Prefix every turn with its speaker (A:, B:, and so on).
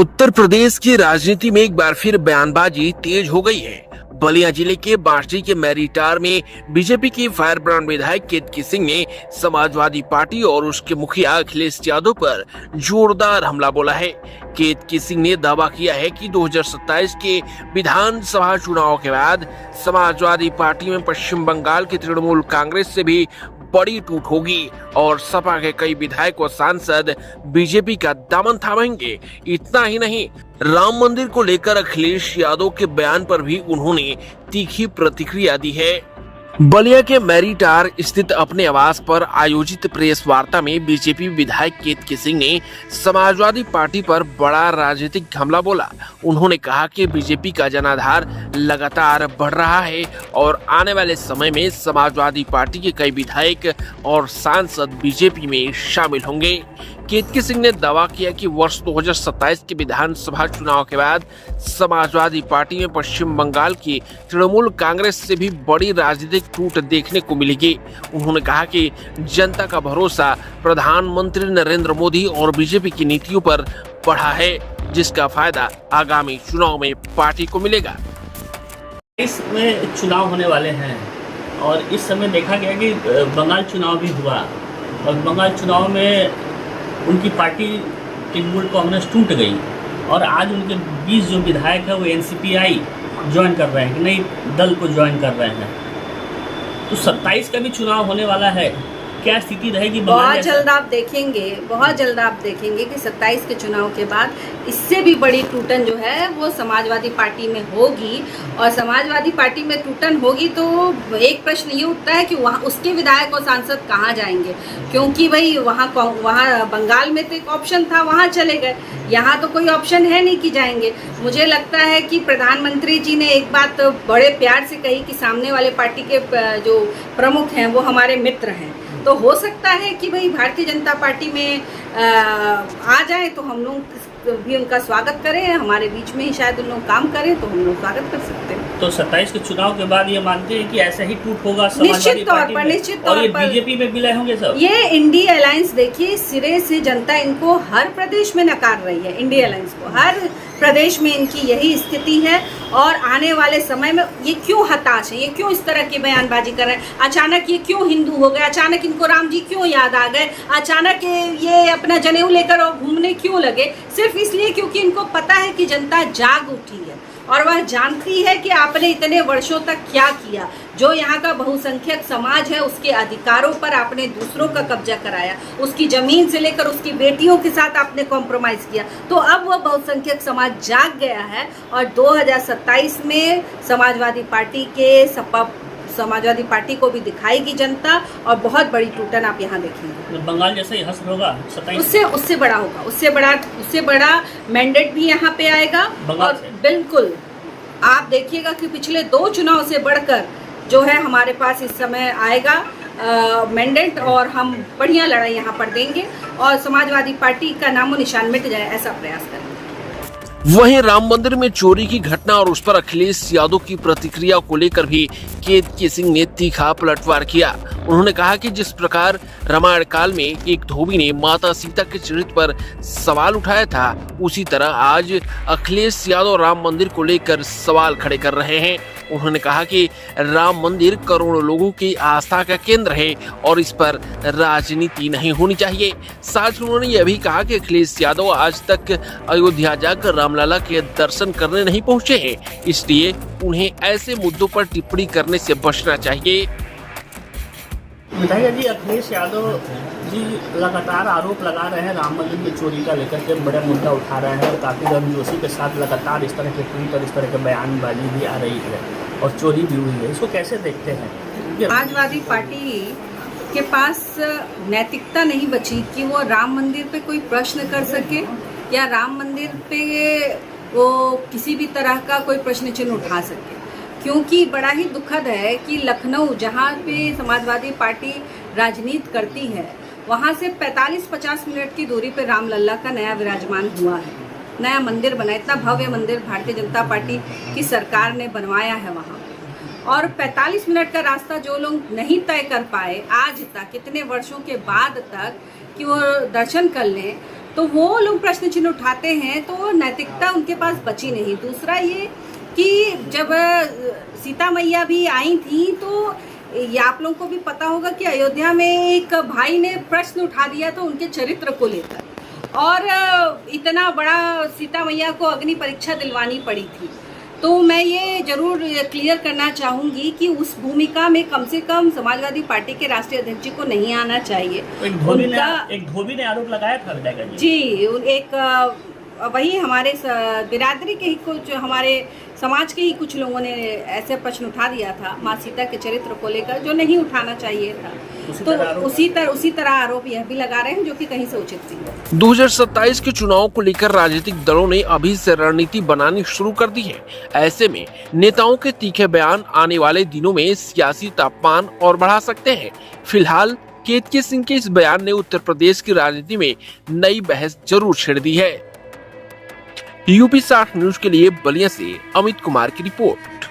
A: उत्तर प्रदेश की राजनीति में एक बार फिर बयानबाजी तेज हो गई है। बलिया जिले के बांसडी के मैरीटार में बीजेपी की फायर ब्रांड विधायक केतकी सिंह ने समाजवादी पार्टी और उसके मुखिया अखिलेश यादव पर जोरदार हमला बोला है। केतकी सिंह ने दावा किया है कि 2027 के विधानसभा चुनाव के बाद समाजवादी पार्टी में पश्चिम बंगाल की तृणमूल कांग्रेस से भी बड़ी टूट होगी और सपा के कई विधायक और सांसद बीजेपी का दामन थामेंगे। इतना ही नहीं, राम मंदिर को लेकर अखिलेश यादव के बयान पर भी उन्होंने तीखी प्रतिक्रिया दी है। बलिया के मैरीटार स्थित अपने आवास पर आयोजित प्रेस वार्ता में बीजेपी विधायक केतकी सिंह ने समाजवादी पार्टी पर बड़ा राजनीतिक हमला बोला। उन्होंने कहा कि बीजेपी का जनाधार लगातार बढ़ रहा है और आने वाले समय में समाजवादी पार्टी के कई विधायक और सांसद बीजेपी में शामिल होंगे। केतकी सिंह ने दावा किया कि वर्ष 2027 के विधानसभा चुनाव के बाद समाजवादी पार्टी में पश्चिम बंगाल की तृणमूल कांग्रेस से भी बड़ी राजनीतिक टूट देखने को मिलेगी। उन्होंने कहा कि जनता का भरोसा प्रधानमंत्री नरेंद्र मोदी और बीजेपी की नीतियों पर बढ़ा है, जिसका फायदा आगामी चुनाव में पार्टी को मिलेगा।
B: इसमें चुनाव होने वाले हैं और इस समय देखा गया कि बंगाल चुनाव भी हुआ और बंगाल चुनाव में उनकी पार्टी तृणमूल कांग्रेस टूट गई और आज उनके 20 जो विधायक है वो एनसीपीआई ज्वाइन कर रहे हैं, कि नई दल को ज्वाइन कर रहे हैं। तो 27 का भी चुनाव होने वाला है, क्या स्थिति रहेगी?
C: बहुत जल्द आप देखेंगे कि 27 के चुनाव के बाद इससे भी बड़ी टूटन जो है वो समाजवादी पार्टी में होगी। और समाजवादी पार्टी में टूटन होगी तो एक प्रश्न ये उठता है कि वहाँ उसके विधायक और सांसद कहाँ जाएंगे, क्योंकि भाई वहाँ बंगाल में तो एक ऑप्शन था, वहाँ चले गए। यहाँ तो कोई ऑप्शन है नहीं कि जाएंगे। मुझे लगता है कि प्रधानमंत्री जी ने एक बात बड़े प्यार से कही कि सामने वाले पार्टी के जो प्रमुख हैं वो हमारे मित्र हैं, तो हो सकता है कि भाई भारतीय जनता पार्टी में आ जाए तो हम लोग भी उनका स्वागत करें। हमारे बीच में ही शायद उन लोग काम करें तो हम लोग स्वागत कर सकते हैं।
B: तो 27 के चुनाव के बाद ये मानते हैं कि ऐसा ही टूट होगा
C: निश्चित तौर पर
B: बीजेपी में विलय होंगे सब।
C: ये इंडिया अलायंस देखिए, सिरे से जनता इनको हर प्रदेश में नकार रही है। इंडिया अलायंस को हर प्रदेश में इनकी यही स्थिति है और आने वाले समय में ये क्यों हताश है, ये क्यों इस तरह की बयानबाजी कर रहे हैं, अचानक ये क्यों हिंदू हो गए, अचानक इनको राम जी क्यों याद आ गए, अचानक ये अपना जनेऊ लेकर घूमने क्यों लगे? सिर्फ इसलिए क्योंकि इनको पता है कि जनता जाग उठी है और वह जानती है कि आपने इतने वर्षों तक क्या किया। जो यहाँ का बहुसंख्यक समाज है उसके अधिकारों पर आपने दूसरों का कब्जा कराया, उसकी जमीन से लेकर उसकी बेटियों के साथ आपने कॉम्प्रोमाइज़ किया। तो अब वह बहुसंख्यक समाज जाग गया है और 2027 में समाजवादी पार्टी को भी दिखाएगी जनता और बहुत बड़ी टूटन आप यहाँ देखेंगे।
B: बंगाल जैसा ही हश्र होगा 27,
C: उससे बड़ा होगा, उससे बड़ा मैंडेट भी यहाँ पे आएगा। और बिल्कुल आप देखिएगा कि पिछले 2 चुनाव से बढ़कर जो है हमारे पास इस समय आएगा मैंडेट और हम बढ़िया लड़ाई यहाँ पर देंगे और समाजवादी पार्टी का नामो निशान मिट जाए ऐसा प्रयास करेंगे।
A: वहीं राम मंदिर में चोरी की घटना और उस पर अखिलेश यादव की प्रतिक्रिया को लेकर भी केतकी सिंह ने तीखा पलटवार किया। उन्होंने कहा कि जिस प्रकार रामायण काल में एक धोबी ने माता सीता के चरित्र पर सवाल उठाया था, उसी तरह आज अखिलेश यादव राम मंदिर को लेकर सवाल खड़े कर रहे हैं। उन्होंने कहा कि राम मंदिर करोड़ों लोगों की आस्था का केंद्र है और इस पर राजनीति नहीं होनी चाहिए। साथ ही उन्होंने यह भी कहा कि अखिलेश यादव आज तक अयोध्या जाकर रामलला के दर्शन करने नहीं पहुंचे हैं, इसलिए उन्हें ऐसे मुद्दों पर टिप्पणी करने से बचना चाहिए।
B: विधायक जी, अखिलेश यादव जी लगातार आरोप लगा रहे हैं राम मंदिर में चोरी का लेकर के बड़ा मुद्दा उठा रहे हैं और काफ़ी गर्मजोशी के साथ लगातार इस तरह के ट्वीट और इस तरह के बयानबाजी भी आ रही है और चोरी भी हुई है। इसको कैसे देखते हैं?
C: समाजवादी पार्टी के पास नैतिकता नहीं बची कि वो राम मंदिर पे कोई प्रश्न कर सके या राम मंदिर पे वो किसी भी तरह का कोई प्रश्न चिन्ह उठा सके, क्योंकि बड़ा ही दुखद है कि लखनऊ जहाँ पे समाजवादी पार्टी राजनीति करती है वहाँ से 45-50 मिनट की दूरी पे रामलला का नया विराजमान हुआ है, नया मंदिर बना। इतना भव्य मंदिर भारतीय जनता पार्टी की सरकार ने बनवाया है वहाँ, और 45 मिनट का रास्ता जो लोग नहीं तय कर पाए आज तक, इतने वर्षों के बाद तक, कि वो दर्शन कर लें, तो वो लोग प्रश्न चिन्ह उठाते हैं तो नैतिकता उनके पास बची नहीं। दूसरा ये कि जब सीता मैया भी आई थी तो ये आप लोगों को भी पता होगा कि अयोध्या में एक भाई ने प्रश्न उठा दिया था उनके चरित्र को लेकर, और इतना बड़ा सीता मैया को अग्नि परीक्षा दिलवानी पड़ी थी। तो मैं ये जरूर क्लियर करना चाहूँगी कि उस भूमिका में कम से कम समाजवादी पार्टी के राष्ट्रीय अध्यक्ष जी को नहीं आना चाहिए।
B: एक धोबी ने आरोप लगाया था विधायक
C: जी, एक वही हमारे बिरादरी के ही कुछ, हमारे समाज के ही कुछ लोगों ने ऐसे प्रश्न उठा दिया था माँ सीता के चरित्र को लेकर, जो नहीं उठाना चाहिए था। तो उसी तरह आरोप यह भी लगा रहे हैं, जो कि कहीं से उचित नहीं।
A: 2027 के चुनाव को लेकर राजनीतिक दलों ने अभी से रणनीति बनानी शुरू कर दी है। ऐसे में नेताओं के तीखे बयान आने वाले दिनों में सियासी तापमान और बढ़ा सकते हैं। फिलहाल केतकी सिंह के इस बयान ने उत्तर प्रदेश की राजनीति में नई बहस जरूर छेड़ दी है। यूपी 60 न्यूज के लिए बलिया से अमित कुमार की रिपोर्ट।